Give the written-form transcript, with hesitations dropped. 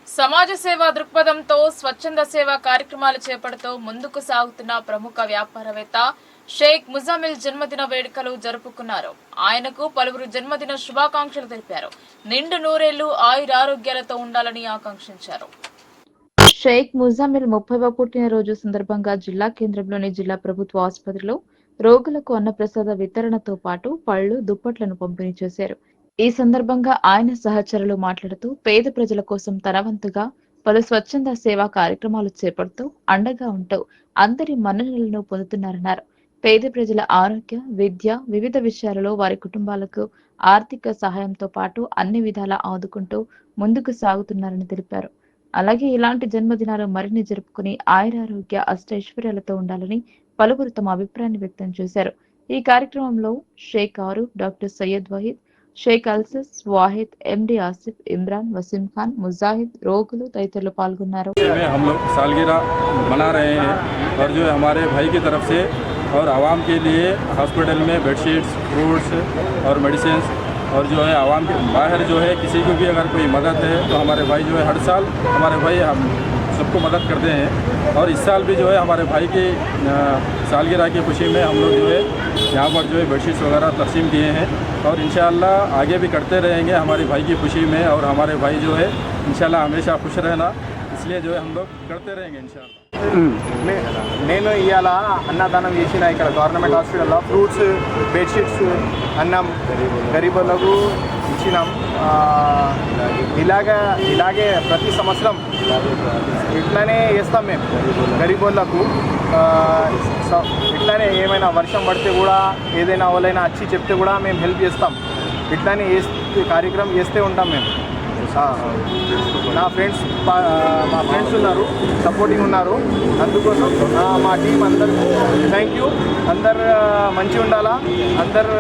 సమాజ సేవా దృక్పథంతో స్వచ్ఛంద సేవా కార్యక్రమాలు చేపడుతూ ముందుకు సాగుతున్న ప్రముఖ వ్యాపారవేత్త షేక్ ముజామిల్ జన్మదిన వేడుకలు జరుపుకున్నారు. ఆయనకు పలువురు జన్మదిన శుభాకాంక్షలు తెలిపారు. నిండు నూరేళ్లు ఆయురారోగ్యాలతో ఉండాలని ఆకాంక్షించారు. షేక్ ముజామిల్ 30వ పుట్టినరోజు సందర్భంగా జిల్లా కేంద్రంలోని జిల్లా ప్రభుత్వ ఆసుపత్రిలో రోగులకు అన్నప్రసాద వితరణతో పాటు పళ్లు, దుప్పట్లను పంపిణీ చేశారు. ఈ సందర్భంగా ఆయన సహచరులు మాట్లాడుతూ పేద ప్రజల కోసం తన వంతుగా పలు స్వచ్ఛంద సేవా కార్యక్రమాలు చేపడుతూ అండగా ఉంటూ అందరి మన్ననలను పొందుతున్నారన్నారు. పేద ప్రజల ఆరోగ్య, విద్య, వివిధ విషయాలలో వారి కుటుంబాలకు ఆర్థిక సహాయంతో పాటు అన్ని విధాలా ఆదుకుంటూ ముందుకు సాగుతున్నారని తెలిపారు. అలాగే ఇలాంటి జన్మదినాలు మరిన్ని జరుపుకుని ఆయురారోగ్య అష్టైశ్వర్యాలతో ఉండాలని పలువురు తమ అభిప్రాయాన్ని వ్యక్తం చేశారు. ఈ కార్యక్రమంలో షేక్ ఆరూఫ్, డాక్టర్ సయ్యద్ వహీద్, షేక్ అల్సస్, వాహిద్, ఎండి ఆసిఫ్, ఇమ్రాన్, वसीम खान, मुजाहिद, रोगुलू तदितरुలు పాల్గొన్నారు. हम लोग सालगिरह मना रहे हैं और जो हमारे भाई की तरफ से और आवाम के लिए हॉस्पिटल में बेडशीट्स, फ्रूट्स और मेडिसिन और जो है आवाम के बाहर जो है किसी को भी अगर कोई मदद है तो हमारे भाई जो है हर साल हमारे भाई हम सबको मदद करते हैं और इस साल भी जो है हमारे भाई की सालगिरह की खुशी में हम लोग जो है यहाँ पर जो है बेडशीट्स वगैरह तकसीम किए हैं और इंशाअल्लाह आगे भी करते रहेंगे हमारे भाई की खुशी में और हमारे भाई जो है इंशाअल्लाह हमेशा खुश रहना, इसलिए जो है हम लोग करते रहेंगे इंशाअल्लाह। నేను ఇవాళ అన్నదానం చేసిన ఇక్కడ గవర్నమెంట్ హాస్పిటల్లో ఫ్రూట్స్, బెడ్షీట్స్, అన్నం గరీబులకు ఇచ్చినాం. ఇలాగే ప్రతి సంవత్సరం ఇట్లానే చేస్తాం మేము గరీబులకు. ఇట్లానే ఏమైనా వర్షం పడితే కూడా ఏదైనా వాళ్ళైనా వచ్చి చెప్తే కూడా మేము హెల్ప్ చేస్తాం. ఇట్లానే కార్యక్రమం చేస్తూ ఉంటాం మేము. మా ఫ్రెండ్స్ ఉన్నారు, సపోర్టింగ్ ఉన్నారు. అందుకోసం మా టీం అందరూ థ్యాంక్ యూ. అందరు మంచిగా ఉండాలా. అందరు